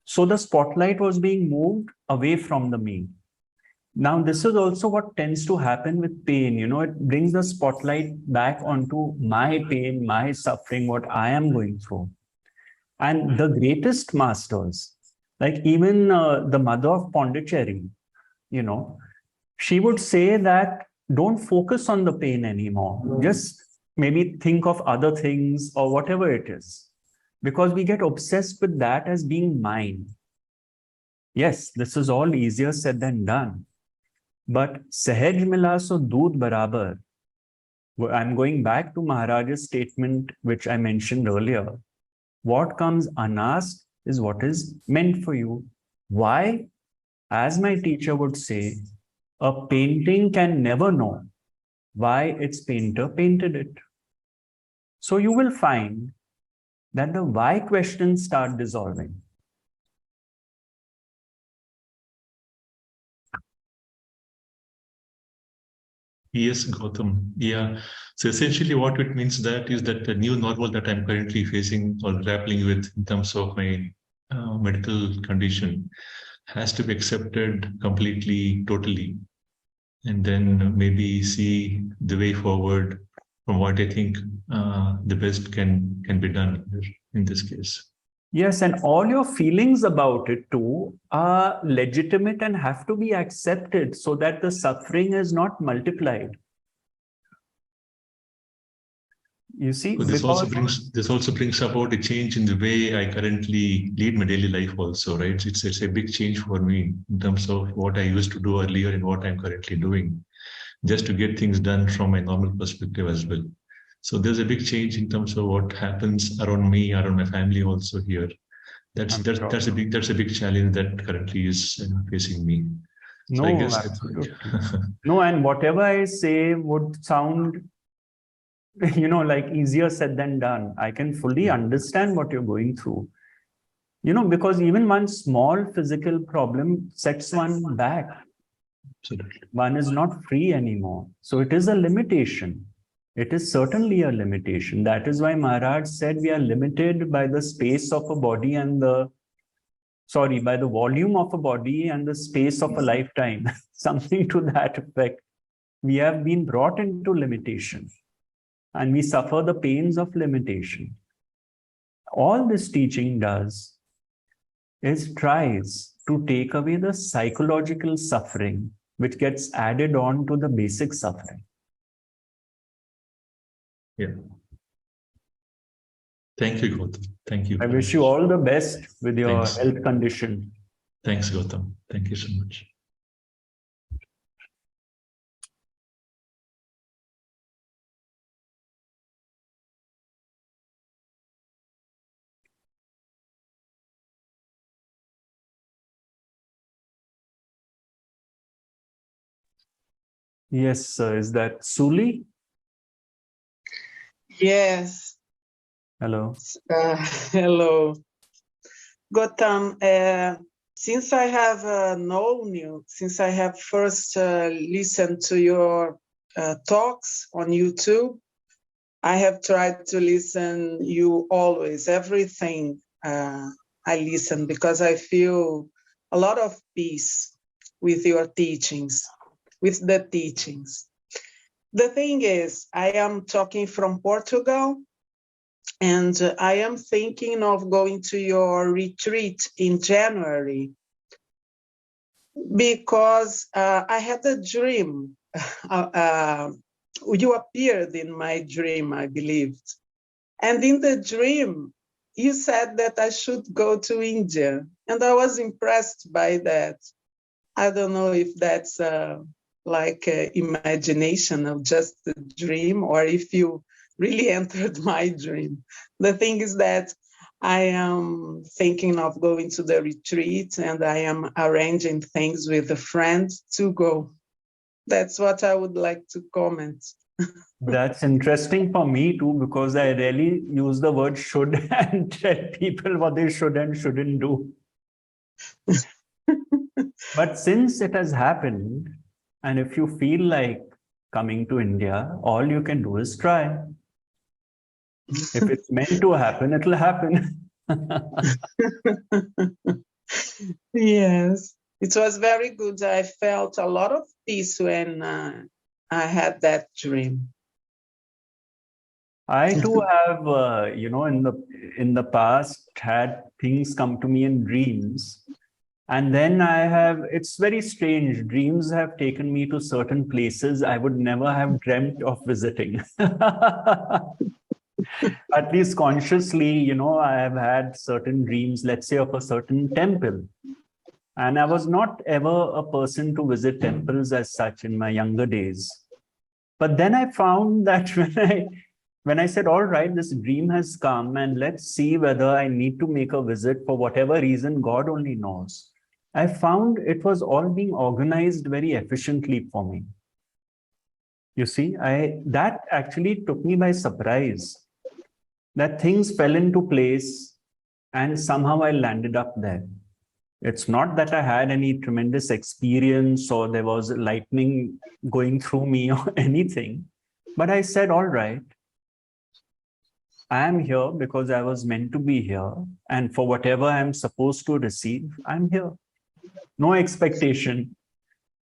So the spotlight was being moved away from the me. Now, this is also what tends to happen with pain. It brings the spotlight back onto my pain, my suffering, what I am going through. And the greatest masters, like even the mother of Pondicherry, she would say that don't focus on the pain anymore. Just maybe think of other things or whatever it is, because we get obsessed with that as being mine. Yes, this is all easier said than done. But Sahaj mila so doodh barabar. I'm going back to Maharaj's statement, which I mentioned earlier. What comes unasked is what is meant for you. Why? As my teacher would say, a painting can never know why its painter painted it. So you will find that the why questions start dissolving. Yes, Gautam. Yeah. So essentially what it means that is that the new normal that I'm currently facing or grappling with in terms of my medical condition has to be accepted completely, totally. And then maybe see the way forward from what I think the best can be done in this case. Yes, and all your feelings about it too are legitimate and have to be accepted so that the suffering is not multiplied. You see, So this also brings about a change in the way I currently lead my daily life also, right? It's a big change for me in terms of what I used to do earlier and what I'm currently doing, just to get things done from a normal perspective as well. So there's a big change in terms of what happens around me, around my family also here. That's a big challenge that currently is facing me. No, so I guess absolutely. No, and whatever I say would sound, like easier said than done. I can fully understand what you're going through. Because even one small physical problem sets one back. Absolutely. One is not free anymore. So it is a limitation. It is certainly a limitation. That is why Maharaj said we are limited by the space of a body and by the volume of a body and the space of a lifetime. Something to that effect. We have been brought into limitation and we suffer the pains of limitation. All this teaching does is tries to take away the psychological suffering which gets added on to the basic suffering. Yeah. Thank you, Gautam. Thank you. I wish you all the best with your Thanks. health condition. Thanks, Gautam. Thank you so much. Yes, sir. Is that Suli? Yes. Hello. Hello. Gautam, since I have known you, since I have first listened to your talks on YouTube, I have tried to listen you always, everything I listen, because I feel a lot of peace with your teachings, with the teachings. The thing is, I am talking from Portugal, and I am thinking of going to your retreat in January because I had a dream. You appeared in my dream, I believed. And in the dream, you said that I should go to India. And I was impressed by that. I don't know if that's like imagination of just a dream or if you really entered my dream. The thing is that I am thinking of going to the retreat and I am arranging things with a friend to go. That's what I would like to comment. That's interesting for me too, because I rarely use the word should and tell people what they should and shouldn't do. But since it has happened, and if you feel like coming to India, all you can do is try. If it's meant to happen, it'll happen. Yes, it was very good. I felt a lot of peace when I had that dream. I too have, in the past had things come to me in dreams. And then it's very strange. Dreams have taken me to certain places I would never have dreamt of visiting. At least consciously, I have had certain dreams, let's say of a certain temple. And I was not ever a person to visit temples as such in my younger days. But then I found that when I said, all right, this dream has come and let's see whether I need to make a visit for whatever reason, God only knows. I found it was all being organized very efficiently for me. You see, that actually took me by surprise, that things fell into place and somehow I landed up there. It's not that I had any tremendous experience or there was lightning going through me or anything, but I said, all right, I am here because I was meant to be here. And for whatever I'm supposed to receive, I'm here. No expectation.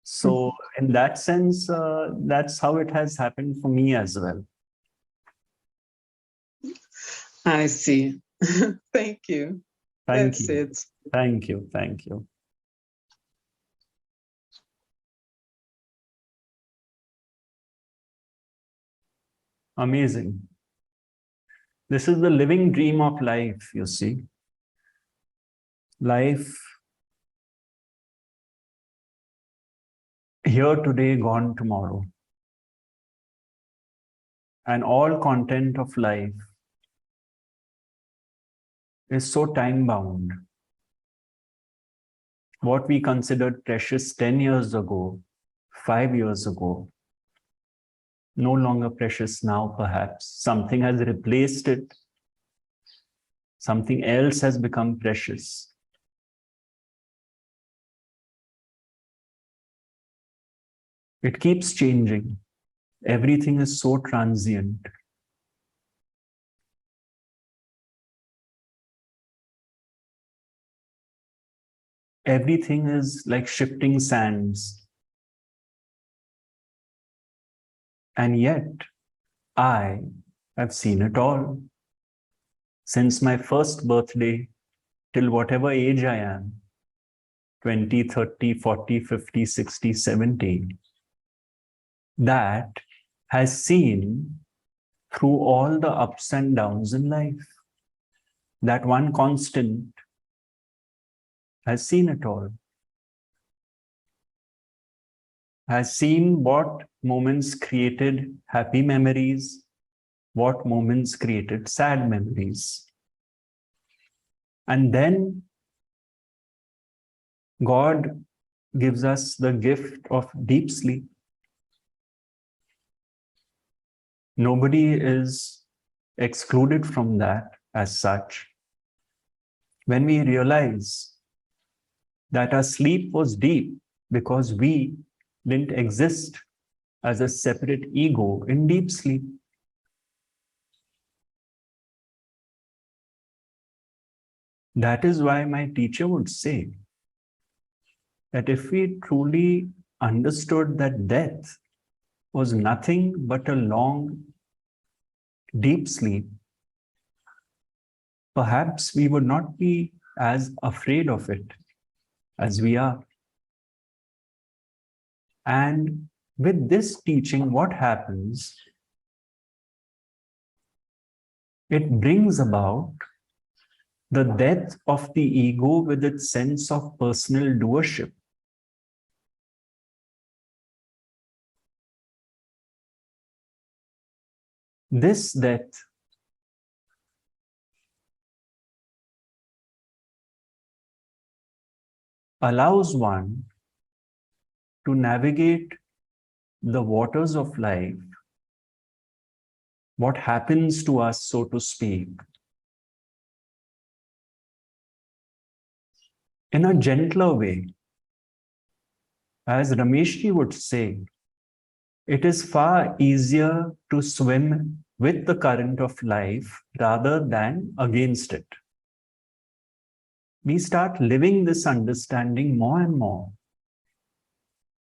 So in that sense, that's how it has happened for me as well. I see. Thank you. Thank That's you. it. Thank you. Thank you. Amazing. This is the living dream of life, you see. Life here today, gone tomorrow. And all content of life is so time-bound. What we considered precious 10 years ago, 5 years ago, no longer precious now, perhaps. Something has replaced it. Something else has become precious. It keeps changing. Everything is so transient. Everything is like shifting sands. And yet, I have seen it all. Since my first birthday till whatever age I am, 20, 30, 40, 50, 60, 70, that has seen through all the ups and downs in life. That one constant has seen it all. Has seen what moments created happy memories, what moments created sad memories. And then God gives us the gift of deep sleep. Nobody is excluded from that as such. When we realize that our sleep was deep because we didn't exist as a separate ego in deep sleep. That is why my teacher would say that if we truly understood that death was nothing but a long, deep sleep, perhaps we would not be as afraid of it as we are. And with this teaching, what happens? It brings about the death of the ego with its sense of personal doership. This death allows one to navigate the waters of life, what happens to us, so to speak, in a gentler way. As Rameshji would say, it is far easier to swim with the current of life rather than against it. We start living this understanding more and more,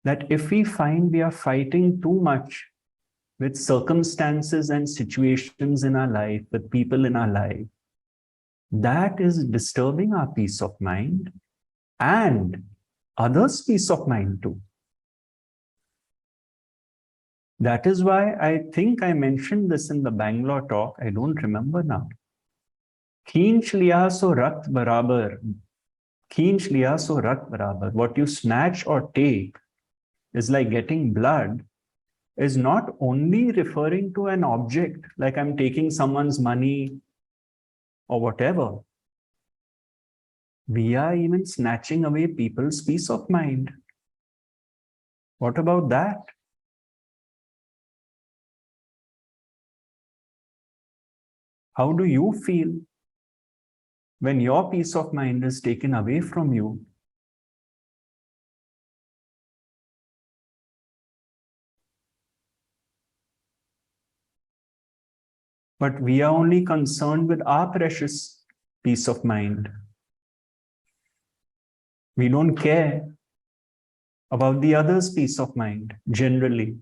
that if we find we are fighting too much with circumstances and situations in our life, with people in our life, that is disturbing our peace of mind and others' peace of mind too. That is why I think I mentioned this in the Bangalore talk. I don't remember now. Khinch liya so rakt barabar. Khinch liya so rakt barabar. What you snatch or take is like getting blood, is not only referring to an object, like I'm taking someone's money or whatever. We are even snatching away people's peace of mind. What about that? How do you feel when your peace of mind is taken away from you? But we are only concerned with our precious peace of mind. We don't care about the other's peace of mind, generally.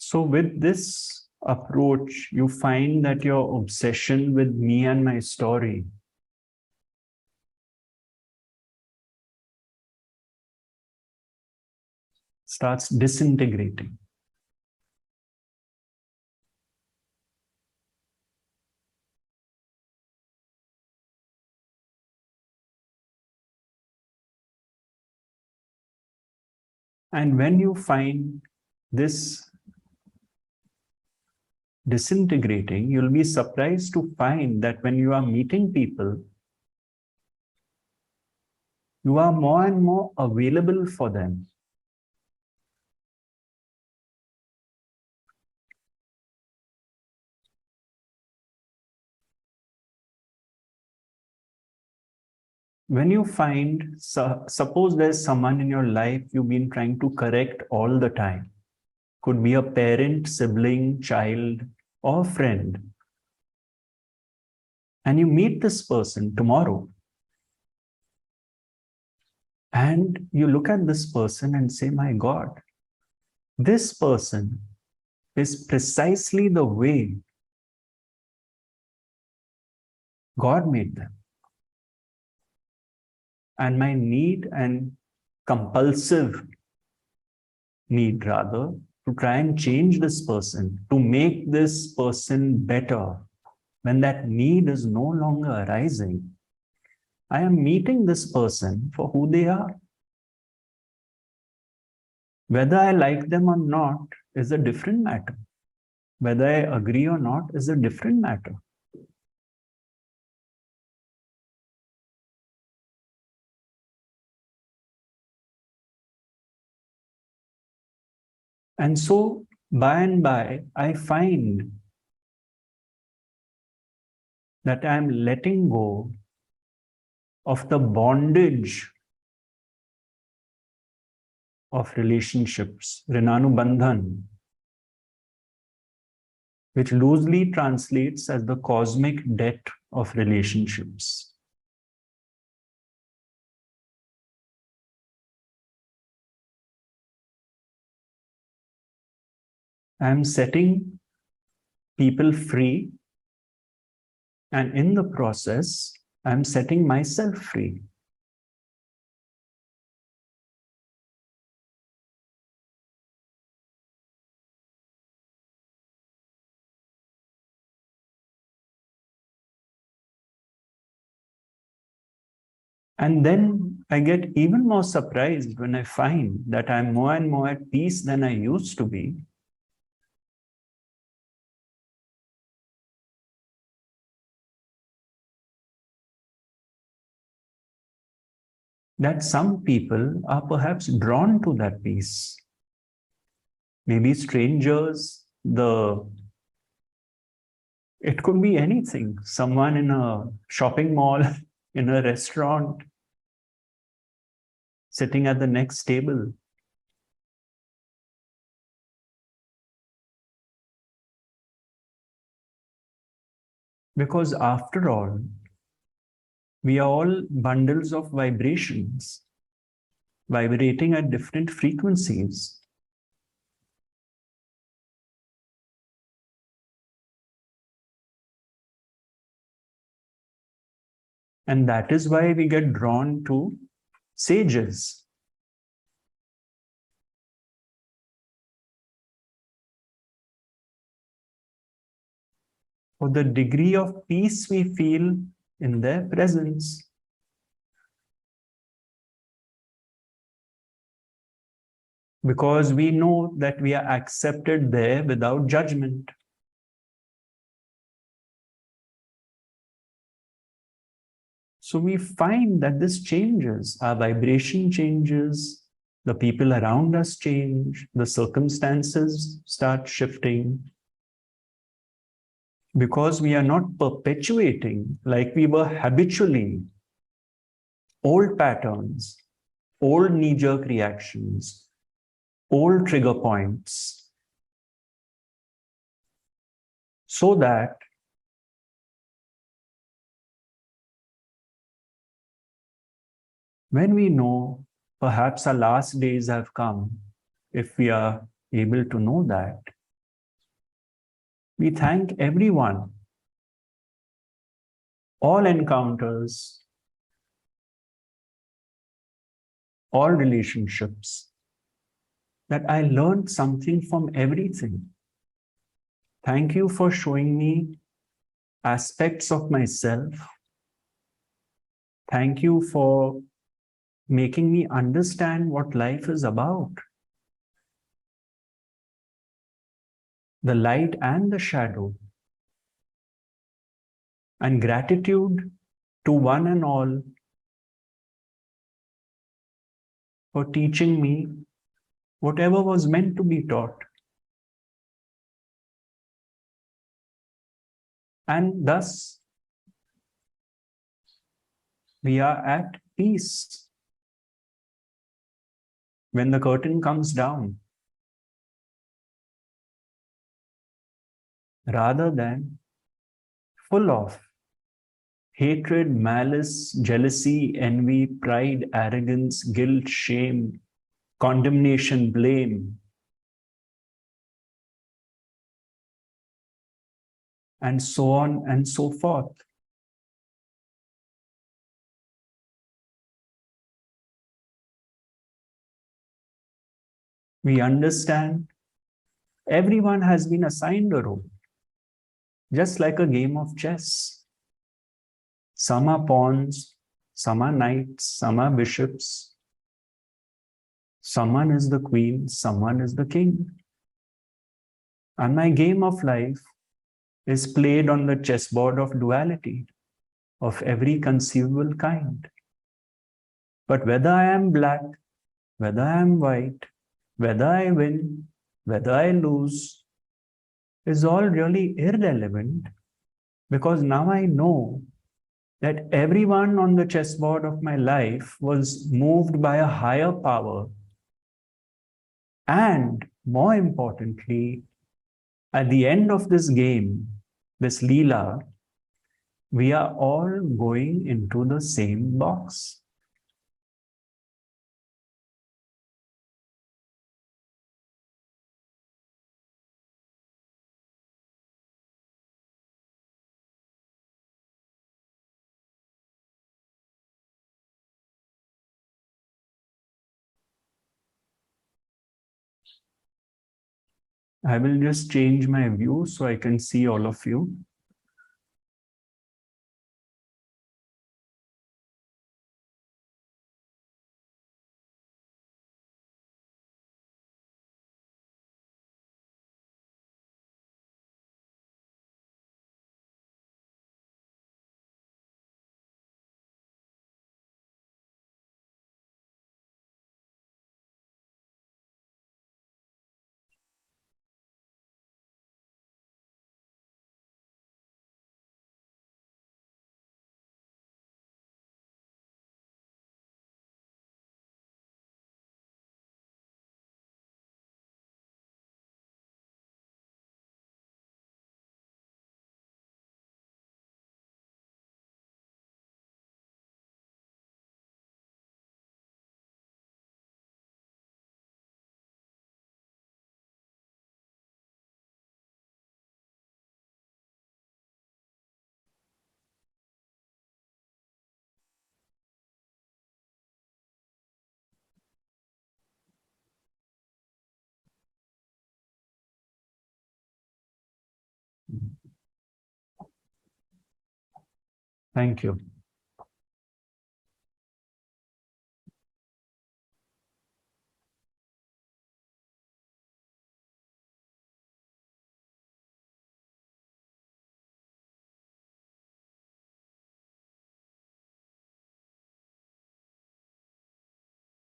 So with this approach, you find that your obsession with me and my story starts disintegrating. And when you find this disintegrating, you'll be surprised to find that when you are meeting people, you are more and more available for them. When you find, suppose there's someone in your life you've been trying to correct all the time. Could be a parent, sibling, child, or friend. And you meet this person tomorrow. And you look at this person and say, my God, this person is precisely the way God made them. And my need and compulsive need rather to try and change this person, to make this person better, when that need is no longer arising, I am meeting this person for who they are. Whether I like them or not is a different matter. Whether I agree or not is a different matter. And so, by and by, I find that I am letting go of the bondage of relationships, Rinanubandhan, which loosely translates as the cosmic debt of relationships. I am setting people free, and in the process, I am setting myself free. And then I get even more surprised when I find that I'm more and more at peace than I used to be. That some people are perhaps drawn to that peace. Maybe strangers, it could be anything. Someone in a shopping mall, in a restaurant, sitting at the next table. Because after all, we are all bundles of vibrations, vibrating at different frequencies. And that is why we get drawn to sages. For the degree of peace we feel in their presence. Because we know that we are accepted there without judgment. So we find that this changes, our vibration changes, the people around us change, the circumstances start shifting. Because we are not perpetuating like we were habitually old patterns, old knee-jerk reactions, old trigger points, so that when we know perhaps our last days have come, if we are able to know that, we thank everyone, all encounters, all relationships, that I learned something from everything. Thank you for showing me aspects of myself. Thank you for making me understand what life is about. The light and the shadow. And gratitude to one and all for teaching me whatever was meant to be taught. And thus, we are at peace when the curtain comes down, rather than full of hatred, malice, jealousy, envy, pride, arrogance, guilt, shame, condemnation, blame, and so on and so forth. We understand everyone has been assigned a role, just like a game of chess. Some are pawns, some are knights, some are bishops. Someone is the queen, someone is the king. And my game of life is played on the chessboard of duality, of every conceivable kind. But whether I am black, whether I am white, whether I win, whether I lose, is all really irrelevant, because now I know that everyone on the chessboard of my life was moved by a higher power. And more importantly, at the end of this game, this Leela, we are all going into the same box. I will just change my view so I can see all of you. Thank you.